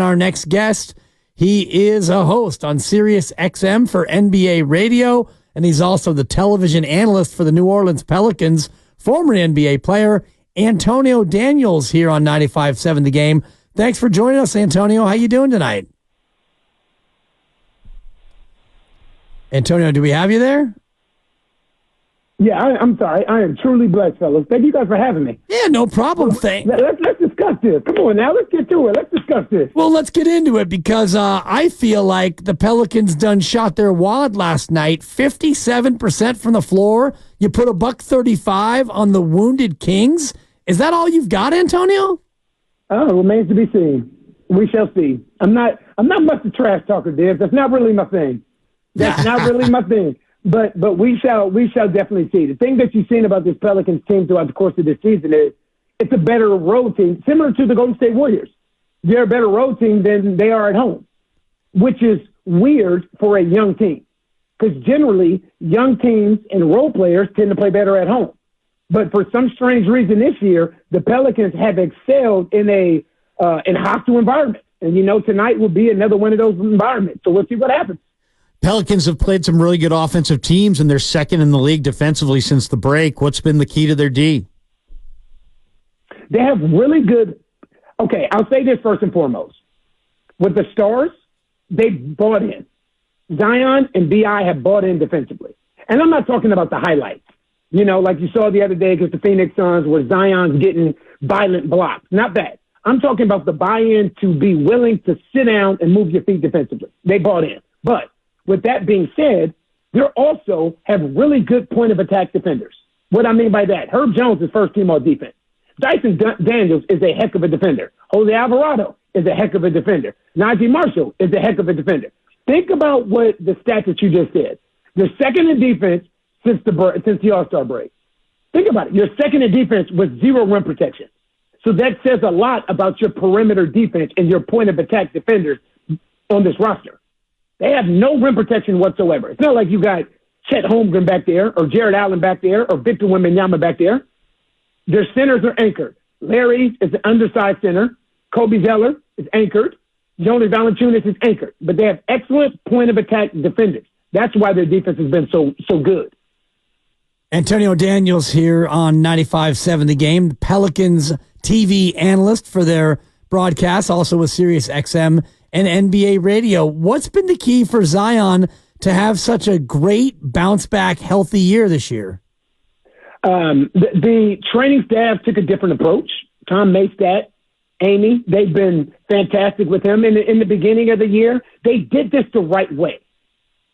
Our next guest, he is a host on SiriusXM for NBA Radio, and he's also the television analyst for the New Orleans Pelicans, former NBA player Antonio Daniels here on 95.7 The Game. Thanks for joining us, Antonio. How you doing tonight? Antonio, do we have you there? Yeah, I'm sorry. I am truly blessed, fellas. Thank you guys for having me. Yeah, no problem. Let's discuss this. Come on now. Let's get to it. Let's discuss this. Well, let's get into it because I feel like the Pelicans done shot their wad last night. 57% from the floor. You put a $135 on the wounded Kings. Is that all you've got, Antonio? Oh, it remains to be seen. We shall see. I'm not much a trash talker, Dibs. That's not really my thing. That's not really my thing. But we shall definitely see. The thing that you've seen about this Pelicans team throughout the course of this season is it's a better road team, similar to the Golden State Warriors. They're a better road team than they are at home, which is weird for a young team because generally young teams and role players tend to play better at home. But for some strange reason this year, the Pelicans have excelled in a hostile environment. And, tonight will be another one of those environments. So we'll see what happens. Pelicans have played some really good offensive teams, and they're second in the league defensively since the break. What's been the key to their D? They have really good – okay, I'll say this first and foremost. With the Stars, they bought in. Zion and B.I. have bought in defensively. And I'm not talking about the highlights. Like you saw the other day against the Phoenix Suns where Zion's getting violent blocks. Not that. I'm talking about the buy-in to be willing to sit down and move your feet defensively. They bought in. But with that being said, they also have really good point-of-attack defenders. What I mean by that, Herb Jones is first team all defense. Dyson Daniels is a heck of a defender. Jose Alvarado is a heck of a defender. Najee Marshall is a heck of a defender. Think about what the stats that you just said. They're second in defense since the All-Star break. Think about it. You're second in defense with 0 rim protection. So that says a lot about your perimeter defense and your point-of-attack defenders on this roster. They have no rim protection whatsoever. It's not like you got Chet Holmgren back there or Jared Allen back there or Victor Wembanyama back there. Their centers are anchored. Larry is an undersized center. Kobe Zeller is anchored. Jonas Valanciunas is anchored. But they have excellent point-of-attack defenders. That's why their defense has been so good. Antonio Daniels here on 95.7 The Game, the Pelicans TV analyst for their broadcast, also with SiriusXM and NBA Radio. What's been the key for Zion to have such a great bounce-back, healthy year this year? The training staff took a different approach. Tom Maystat, Amy, they've been fantastic with him. In the beginning of the year, they did this the right way.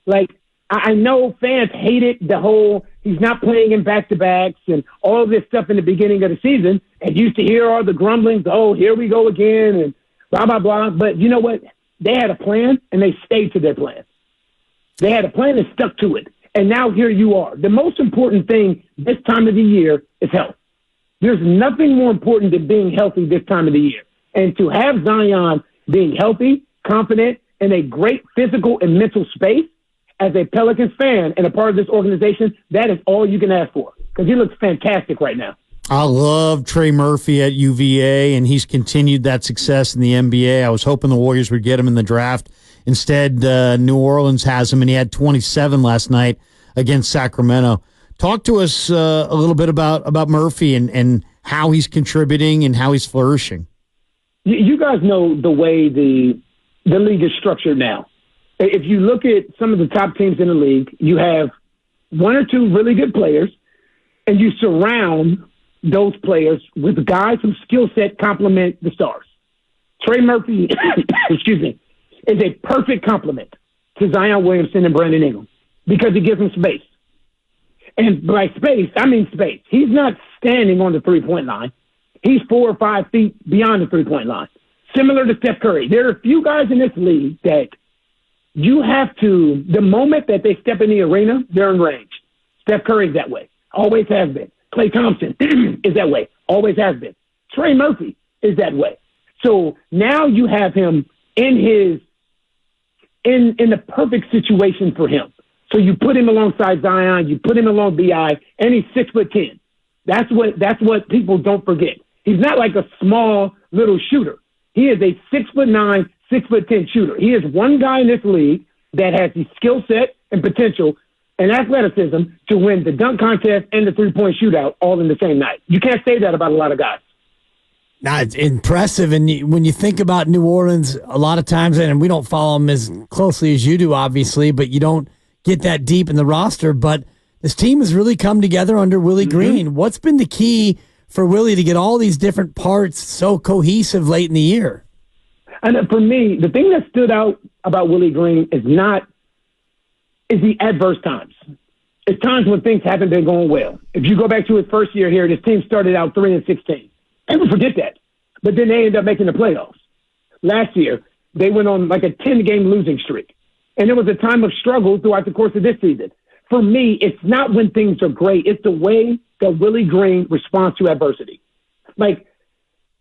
Like, I know fans hated the whole he's not playing in back-to-backs and all of this stuff in the beginning of the season, and used to hear all the grumblings, oh, here we go again, and blah, blah, blah. But you know what? They had a plan, and they stayed to their plan. They had a plan and stuck to it. And now here you are. The most important thing this time of the year is health. There's nothing more important than being healthy this time of the year. And to have Zion being healthy, confident, in a great physical and mental space, as a Pelicans fan and a part of this organization, that is all you can ask for because he looks fantastic right now. I love Trey Murphy at UVA, and he's continued that success in the NBA. I was hoping the Warriors would get him in the draft. Instead, New Orleans has him, and he had 27 last night against Sacramento. Talk to us a little bit about Murphy and how he's contributing and how he's flourishing. You guys know the way the league is structured now. If you look at some of the top teams in the league, you have 1 or 2 really good players, and you surround those players with guys whose skill set complement the stars. Trey Murphy, is a perfect complement to Zion Williamson and Brandon Ingram because he gives them space. And by space, I mean space. He's not standing on the three-point line. He's 4 or 5 feet beyond the three-point line. Similar to Steph Curry. There are a few guys in this league that you have to, the moment that they step in the arena, they're in range. Steph Curry's that way. Always has been. Klay Thompson is that way. Always has been. Trey Murphy is that way. So now you have him in the perfect situation for him. So you put him alongside Zion, you put him along B.I., and he's 6'10". That's what people don't forget. He's not like a small little shooter. He is a 6'9", 6'10" shooter. He is one guy in this league that has the skill set and potential and athleticism to win the dunk contest and the three-point shootout all in the same night. You can't say that about a lot of guys. Now, it's impressive. And when you think about New Orleans, a lot of times, and we don't follow them as closely as you do, obviously, but you don't get that deep in the roster. But this team has really come together under Willie Green. What's been the key for Willie to get all these different parts so cohesive late in the year? And for me, the thing that stood out about Willie Green is the adverse times. It's times when things haven't been going well. If you go back to his first year here, this team started out 3-16. Never forget that. But then they ended up making the playoffs. Last year, they went on like a 10-game losing streak. And it was a time of struggle throughout the course of this season. For me, it's not when things are great. It's the way that Willie Green responds to adversity. Like,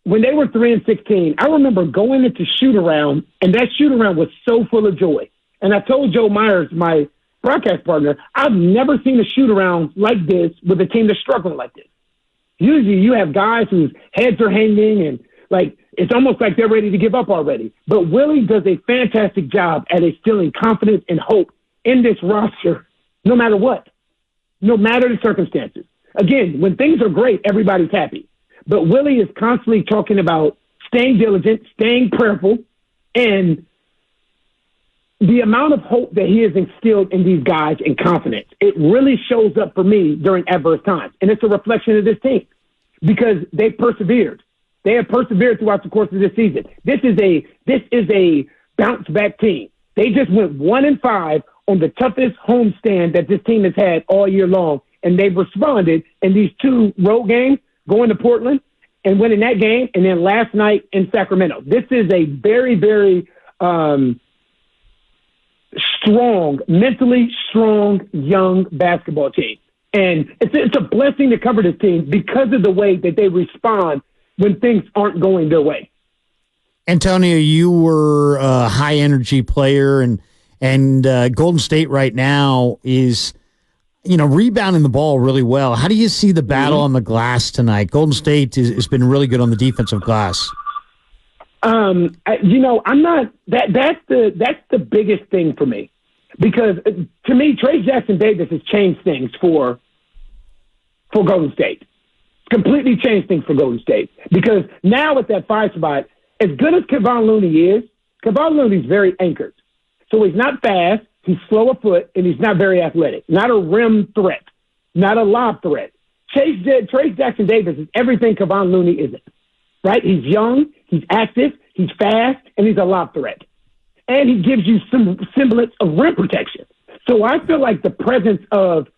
when they were 3-16, I remember going into shoot-around, and that shoot-around was so full of joy. And I told Joe Myers, my broadcast partner, I've never seen a shoot-around like this with a team that's struggling like this. Usually you have guys whose heads are hanging and, like, it's almost like they're ready to give up already. But Willie does a fantastic job at instilling confidence and hope in this roster no matter what, no matter the circumstances. Again, when things are great, everybody's happy. But Willie is constantly talking about staying diligent, staying prayerful, and the amount of hope that he has instilled in these guys and confidence, it really shows up for me during adverse times. And it's a reflection of this team because they've persevered. They have persevered throughout the course of this season. This is a bounce-back team. They just went 1-5 on the toughest homestand that this team has had all year long, and they've responded in these two road games, going to Portland and winning that game, and then last night in Sacramento. This is a very, very strong, mentally strong, young basketball team. And it's a blessing to cover this team because of the way that they respond when things aren't going their way. Antonio, you were a high-energy player, and Golden State right now is – rebounding the ball really well. How do you see the battle on the glass tonight? Golden State has been really good on the defensive glass. I'm not. That's the biggest thing for me, because to me, Trey Jackson-Davis has changed things for Golden State. Completely changed things for Golden State, because now at that 5 spot, as good as Kevon Looney is, Kevon Looney's very anchored. So he's not fast. He's slow of foot, and he's not very athletic. Not a rim threat. Not a lob threat. Trey Jackson-Davis is everything Kevon Looney isn't. Right? He's young, he's active, he's fast, and he's a lob threat. And he gives you some semblance of rim protection. So I feel like the presence of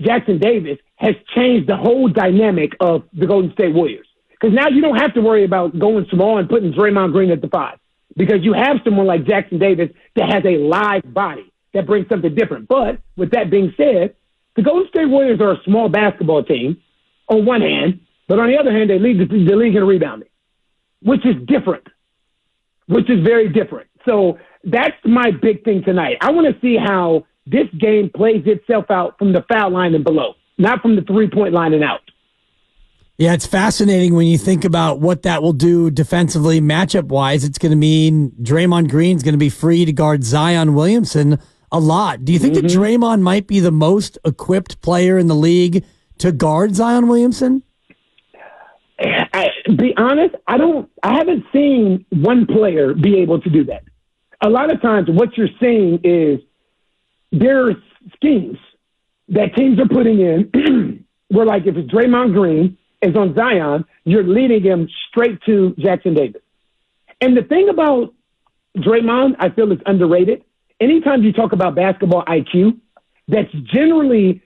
Jackson-Davis has changed the whole dynamic of the Golden State Warriors. Because now you don't have to worry about going small and putting Draymond Green at the 5. Because you have someone like Jackson-Davis that has a live body that brings something different. But with that being said, the Golden State Warriors are a small basketball team on one hand, but on the other hand, they lead the league in rebounding, which is different, which is very different. So that's my big thing tonight. I want to see how this game plays itself out from the foul line and below, not from the three-point line and out. Yeah, it's fascinating when you think about what that will do defensively, matchup-wise. It's going to mean Draymond Green's going to be free to guard Zion Williamson a lot. Do you think that Draymond might be the most equipped player in the league to guard Zion Williamson? Be honest, I haven't seen one player be able to do that. A lot of times what you're seeing is there are schemes that teams are putting in where, like, if it's Draymond Green is on Zion, you're leading him straight to Jackson-Davis. And the thing about Draymond, I feel, is underrated. Anytime you talk about basketball IQ, you're generally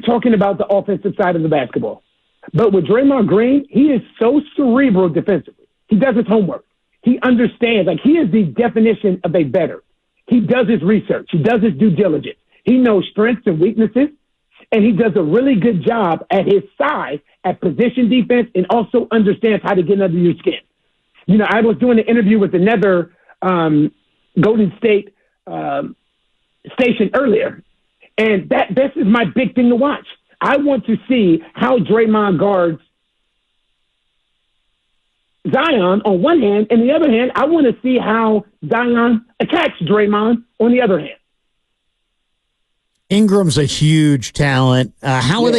talking about the offensive side of the basketball. But with Draymond Green, he is so cerebral defensively. He does his homework. He understands. Like, he is the definition of a better. He does his research. He does his due diligence. He knows strengths and weaknesses, and he does a really good job at his size at position defense and also understands how to get under your skin. I was doing an interview with another Golden State station earlier, and this is my big thing to watch. I want to see how Draymond guards Zion on one hand, and the other hand, I want to see how Zion attacks Draymond on the other hand. Ingram's a huge talent. How are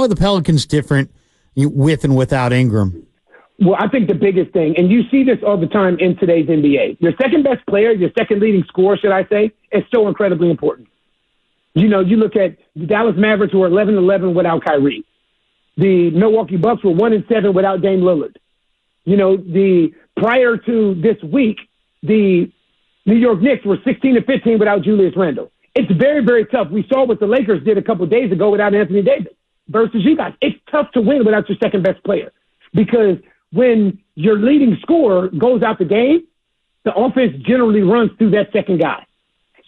the Pelicans different with and without Ingram? Well, I think the biggest thing, and you see this all the time in today's NBA, your second best player, your second leading scorer, should I say, is so incredibly important. You know, you look at the Dallas Mavericks who are 11-11 without Kyrie. The Milwaukee Bucks were 1-7 without Dame Lillard. You know, prior to this week, the New York Knicks were 16-15 without Julius Randle. It's very, very tough. We saw what the Lakers did a couple of days ago without Anthony Davis versus you guys. It's tough to win without your second best player because when your leading scorer goes out the game, the offense generally runs through that second guy.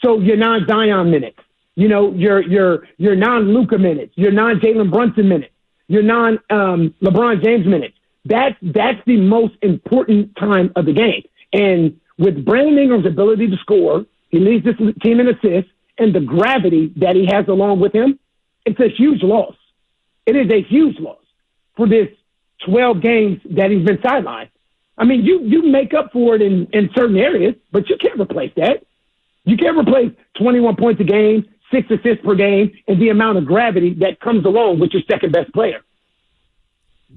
So your non-Zion minutes, you know, your non-Luka minutes, your non-Jalen Brunson minutes, your non-LeBron James minutes. That's the most important time of the game. And with Brandon Ingram's ability to score, he leads this team in assists, and the gravity that he has along with him, it's a huge loss. It is a huge loss for this 12 games that he's been sidelined. I mean, you make up for it in certain areas, but you can't replace that. You can't replace 21 points a game, 6 assists per game, and the amount of gravity that comes along with your second best player.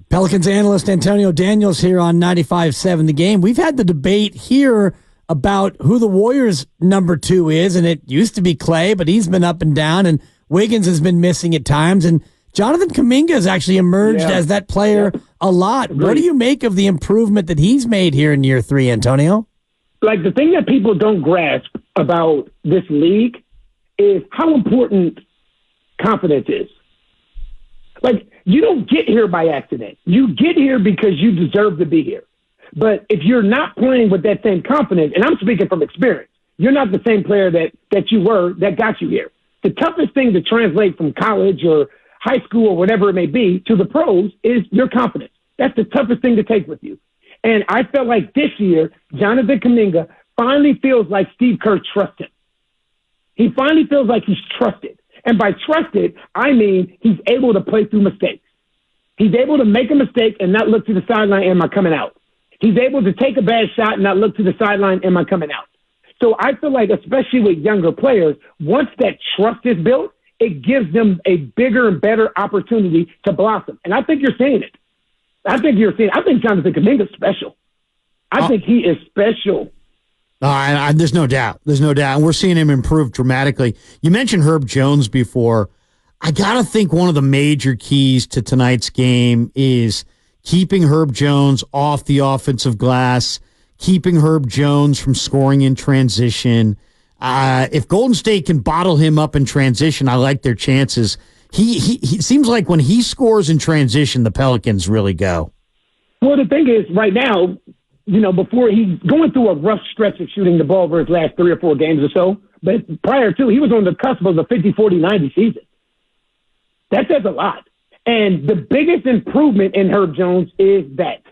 Pelicans analyst Antonio Daniels here on 95.7 The Game. We've had the debate here about who the Warriors' number 2 is, and it used to be Clay, but he's been up and down, and Wiggins has been missing at times, and Jonathan Kuminga has actually emerged as that player a lot. Agreed. What do you make of the improvement that he's made here in year 3, Antonio? Like, the thing that people don't grasp about this league is how important confidence is. Like, you don't get here by accident. You get here because you deserve to be here. But if you're not playing with that same confidence, and I'm speaking from experience, you're not the same player that you were that got you here. The toughest thing to translate from college or high school or whatever it may be to the pros is your confidence. That's the toughest thing to take with you. And I felt like this year, Jonathan Kuminga finally feels like Steve Kerr trusts him. He finally feels like he's trusted. And by trusted, I mean he's able to play through mistakes. He's able to make a mistake and not look to the sideline, am I coming out? He's able to take a bad shot and not look to the sideline, am I coming out? So I feel like, especially with younger players, once that trust is built, it gives them a bigger and better opportunity to blossom. And I think you're seeing it. I think Jonathan Kuminga is special. I think he is special. There's no doubt. There's no doubt. And we're seeing him improve dramatically. You mentioned Herb Jones before. I got to think one of the major keys to tonight's game is keeping Herb Jones off the offensive glass, keeping Herb Jones from scoring in transition. If Golden State can bottle him up in transition, I like their chances. He seems like when he scores in transition, the Pelicans really go. Well, the thing is, right now, you know, before he's going through a rough stretch of shooting the ball over his last 3 or 4 games or so, but prior to, he was on the cusp of a 50, 40, 90 season. That says a lot. And the biggest improvement in Herb Jones is that.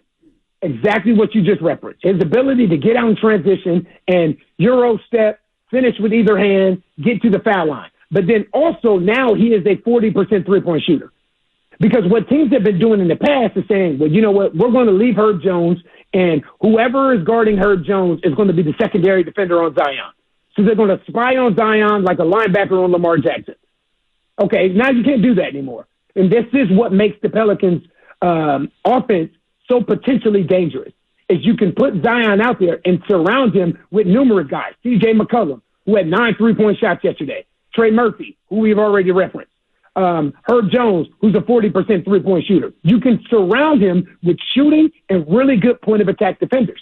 Exactly what you just referenced. His ability to get out in transition and Euro step, finish with either hand, get to the foul line. But then also now he is a 40% three-point shooter. Because what teams have been doing in the past is saying, well, you know what, we're going to leave Herb Jones, and whoever is guarding Herb Jones is going to be the secondary defender on Zion. So they're going to spy on Zion like a linebacker on Lamar Jackson. Okay, now you can't do that anymore. And this is what makes the Pelicans' offense so potentially dangerous, is you can put Zion out there and surround him with numerous guys. C.J. McCollum, who had 9 3-point shots yesterday. Trey Murphy, who we've already referenced. Herb Jones, who's a 40% three-point shooter. You can surround him with shooting and really good point-of-attack defenders.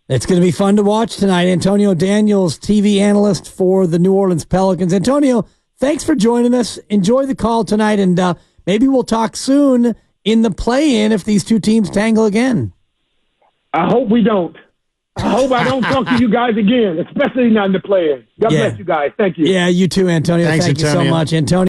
It's going to be fun to watch tonight. Antonio Daniels, TV analyst for the New Orleans Pelicans. Antonio, thanks for joining us. Enjoy the call tonight, and maybe we'll talk soon in the play-in if these two teams tangle again. I hope we don't. I hope I don't talk to you guys again, especially not in the play-in. God bless you guys. Thank you. Yeah, you too, Antonio. Thanks, Thank Antonio. you so much, Antonio.